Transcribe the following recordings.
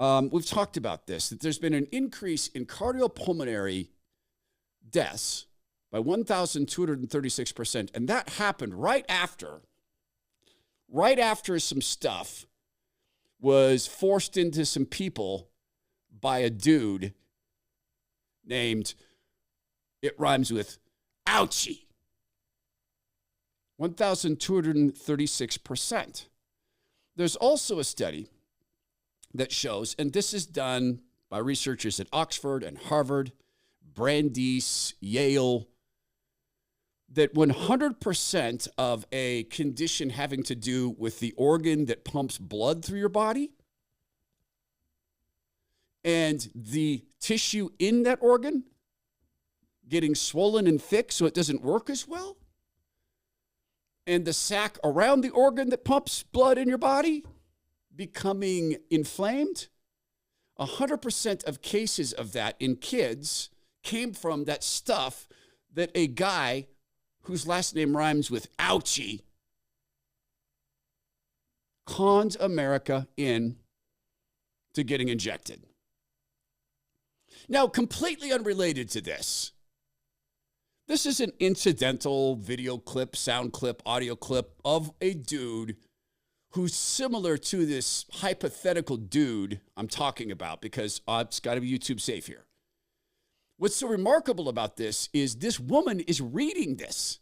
we've talked about this, that there's been an increase in cardiopulmonary deaths by 1,236%. And that happened right after some stuff was forced into some people by a dude named, it rhymes with, Fauci. 1,236%. There's also a study that shows, and this is done by researchers at Oxford and Harvard, Brandeis, Yale, that 100% of a condition having to do with the organ that pumps blood through your body and the tissue in that organ getting swollen and thick so it doesn't work as well, and the sac around the organ that pumps blood in your body becoming inflamed, 100% of cases of that in kids came from that stuff that a guy whose last name rhymes with Fauci conned America in to getting injected. Now, completely unrelated to this, this is an incidental video clip, sound clip, audio clip of a dude who's similar to this hypothetical dude I'm talking about, because it's got to be YouTube safe here. What's so remarkable about this woman is reading this.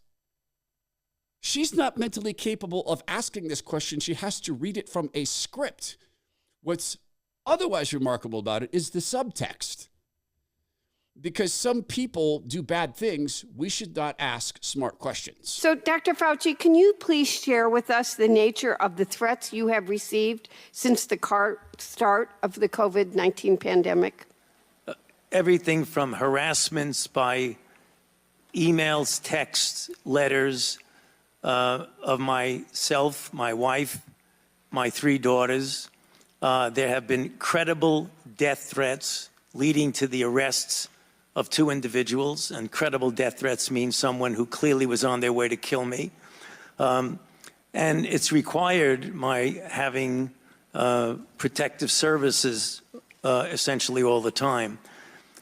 She's not mentally capable of asking this question. She has to read it from a script. What's otherwise remarkable about it is the subtext. Because some people do bad things, we should not ask smart questions. So, Dr. Fauci, can you please share with us the nature of the threats you have received since the start of the COVID-19 pandemic? Everything from harassments by emails, texts, letters of myself, my wife, my 3 daughters. There have been credible death threats leading to the arrests of 2 individuals, and credible death threats mean someone who clearly was on their way to kill me. And it's required my having protective services essentially all the time.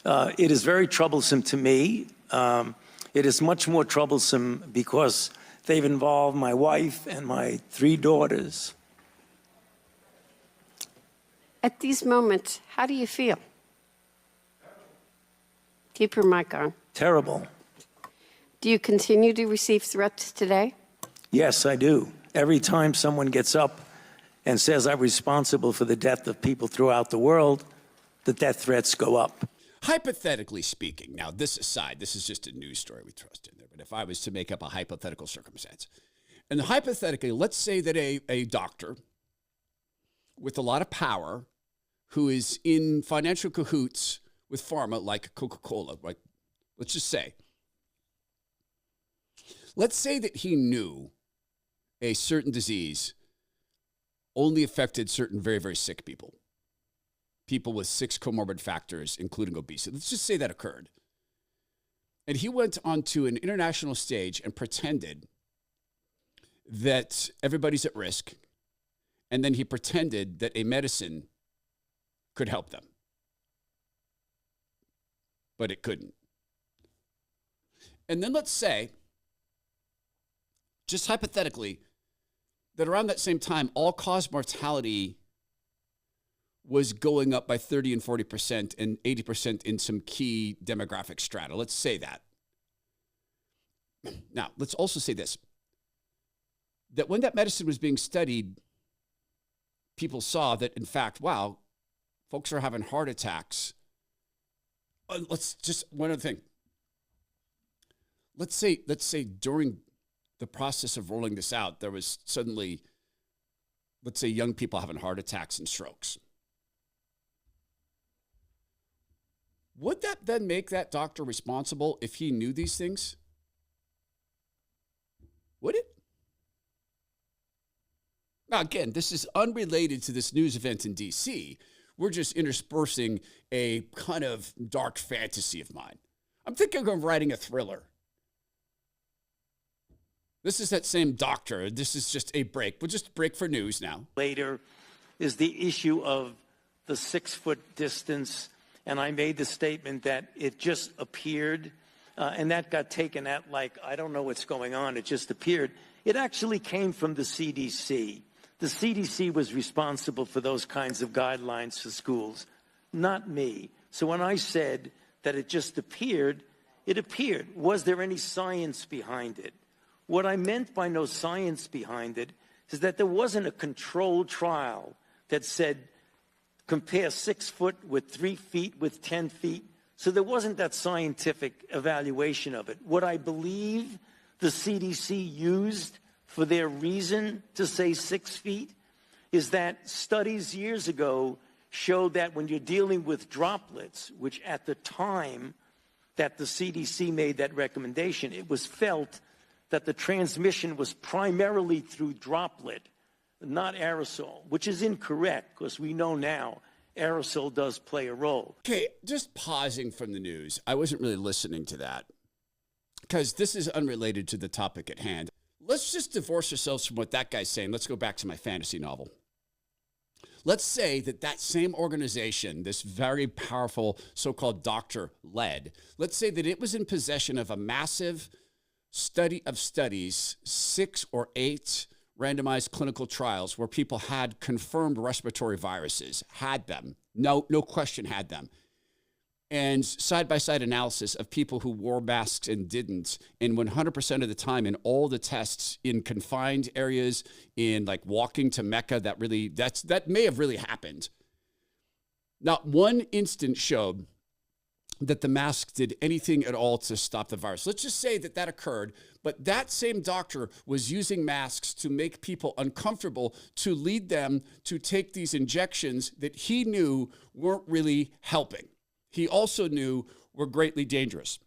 It is very troublesome to me. It is much more troublesome because they've involved my wife and my 3 daughters. At these moments, how do you feel? Keep your mic on. Terrible. Do you continue to receive threats today? Yes, I do. Every time someone gets up and says I'm responsible for the death of people throughout the world, the death threats go up. Hypothetically speaking, now this aside, this is just a news story we trust in there, but if I was to make up a hypothetical circumstance, and hypothetically, let's say that a doctor with a lot of power who is in financial cahoots with pharma like Coca-Cola, right? Let's just say. Let's say that he knew a certain disease only affected certain very, very sick people. People with 6 comorbid factors, including obesity. Let's just say that occurred. And he went onto an international stage and pretended that everybody's at risk. And then he pretended that a medicine could help them. But it couldn't. And then let's say, just hypothetically, that around that same time, all-cause mortality was going up by 30 and 40% and 80% in some key demographic strata. Let's say that. Now, let's also say this, that when that medicine was being studied, people saw that, in fact, wow, folks are having heart attacks. Let's just, one other thing. Let's say during the process of rolling this out, there was suddenly, let's say, young people having heart attacks and strokes. Would that then make that doctor responsible if he knew these things? Would it? Now, again, this is unrelated to this news event in D.C. We're just interspersing a kind of dark fantasy of mine. I'm thinking of writing a thriller. This is that same doctor. This is just a break. We'll just break for news now. Later is the issue of the 6-foot distance, and I made the statement that it just appeared, and that got taken at like, I don't know what's going on, it just appeared. It actually came from the CDC. The CDC was responsible for those kinds of guidelines for schools, not me. So when I said that it just appeared, it appeared. Was there any science behind it? What I meant by no science behind it is that there wasn't a controlled trial that said compare 6 foot with 3 feet with 10 feet. So there wasn't that scientific evaluation of it. What I believe the CDC used for their reason to say 6 feet is that studies years ago showed that when you're dealing with droplets, which at the time that the CDC made that recommendation, it was felt that the transmission was primarily through droplet, not aerosol, which is incorrect because we know now aerosol does play a role. Okay, just pausing from the news. I wasn't really listening to that because this is unrelated to the topic at hand. Let's just divorce ourselves from what that guy's saying. Let's go back to my fantasy novel. Let's say that that same organization, this very powerful so-called doctor-led, let's say that it was in possession of a massive study of studies, 6 or 8 randomized clinical trials where people had confirmed respiratory viruses, had them, no question had them, and side-by-side analysis of people who wore masks and didn't, and 100% of the time in all the tests in confined areas, in like walking to Mecca, that may have really happened. Not one instance showed that the mask did anything at all to stop the virus. Let's just say that that occurred, but that same doctor was using masks to make people uncomfortable, to lead them to take these injections that he knew weren't really helping. He also knew were greatly dangerous,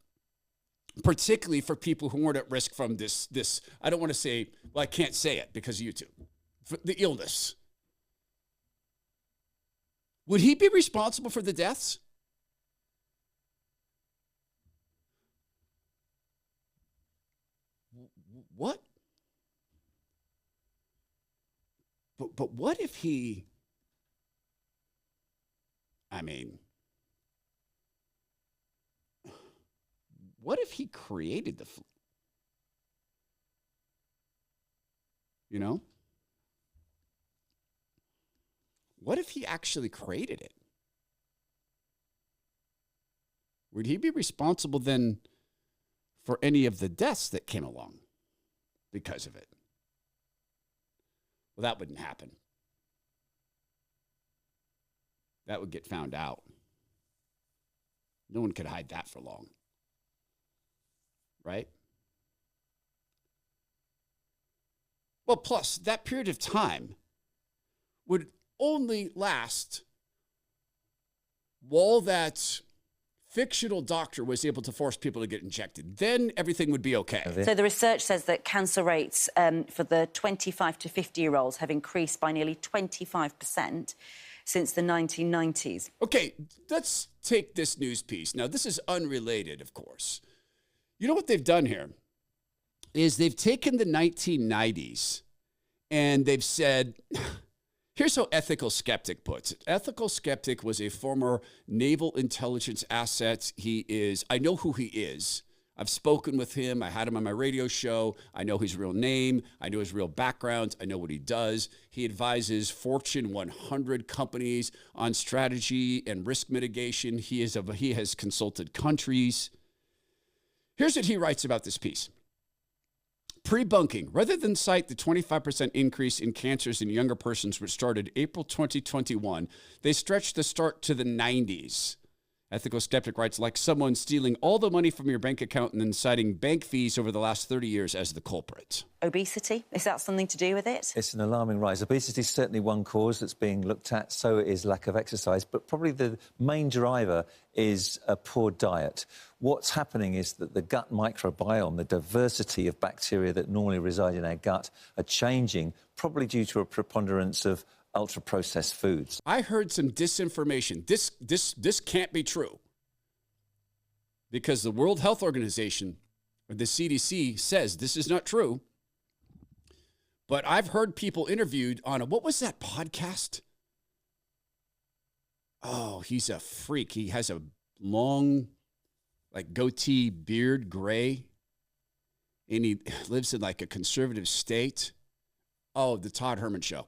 particularly for people who weren't at risk from this, I don't want to say, well, I can't say it because of YouTube, the illness. Would he be responsible for the deaths? What? But what if he, what if he created the flu? You know? What if he actually created it? Would he be responsible then for any of the deaths that came along because of it? Well, that wouldn't happen. That would get found out. No one could hide that for long. Right? Well, plus, that period of time would only last while that fictional doctor was able to force people to get injected. Then everything would be okay. So the research says that cancer rates for the 25 to 50-year-olds have increased by nearly 25% since the 1990s. Okay, let's take this news piece. Now, this is unrelated, of course. You know what they've done here is they've taken the 1990s and they've said, here's how Ethical Skeptic puts it. Ethical Skeptic was a former naval intelligence asset. I know who he is. I've spoken with him. I had him on my radio show. I know his real name. I know his real background. I know what he does. He advises Fortune 100 companies on strategy and risk mitigation. He has consulted countries. Here's what he writes about this piece. Pre-bunking, rather than cite the 25% increase in cancers in younger persons, which started April 2021, they stretched the start to the 90s. Ethical Skeptic writes, like someone stealing all the money from your bank account and then citing bank fees over the last 30 years as the culprit. Obesity, is that something to do with it? It's an alarming rise. Obesity is certainly one cause that's being looked at, so is lack of exercise, but probably the main driver is a poor diet. What's happening is that the gut microbiome, the diversity of bacteria that normally reside in our gut, are changing, probably due to a preponderance of ultra-processed foods. I heard some disinformation. This can't be true. Because the World Health Organization, or the CDC, says this is not true. But I've heard people interviewed on what was that podcast? Oh, he's a freak. He has a long, like, goatee beard, gray, and he lives in like a conservative state. Oh, the Todd Herman show.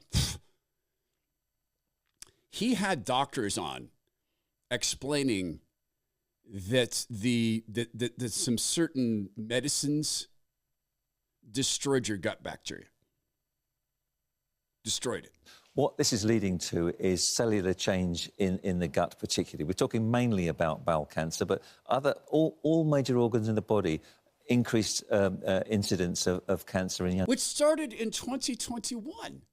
He had doctors on explaining that that some certain medicines destroyed your gut bacteria. Destroyed it. What this is leading to is cellular change in the gut particularly. We're talking mainly about bowel cancer, but all major organs in the body increased incidence of cancer in young. Which started in 2021.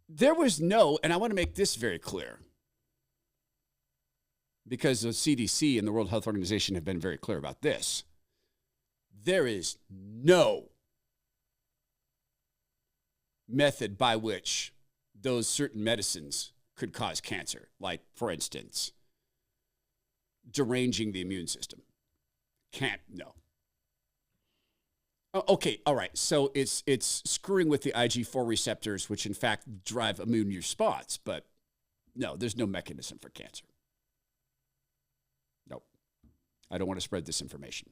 There was no, and I want to make this very clear, because the CDC and the World Health Organization have been very clear about this. There is no method by which those certain medicines could cause cancer. Like, for instance, deranging the immune system. No. Okay, all right. So it's screwing with the IG4 receptors, which in fact drive immune response. But no, there's no mechanism for cancer. Nope. I don't want to spread this information.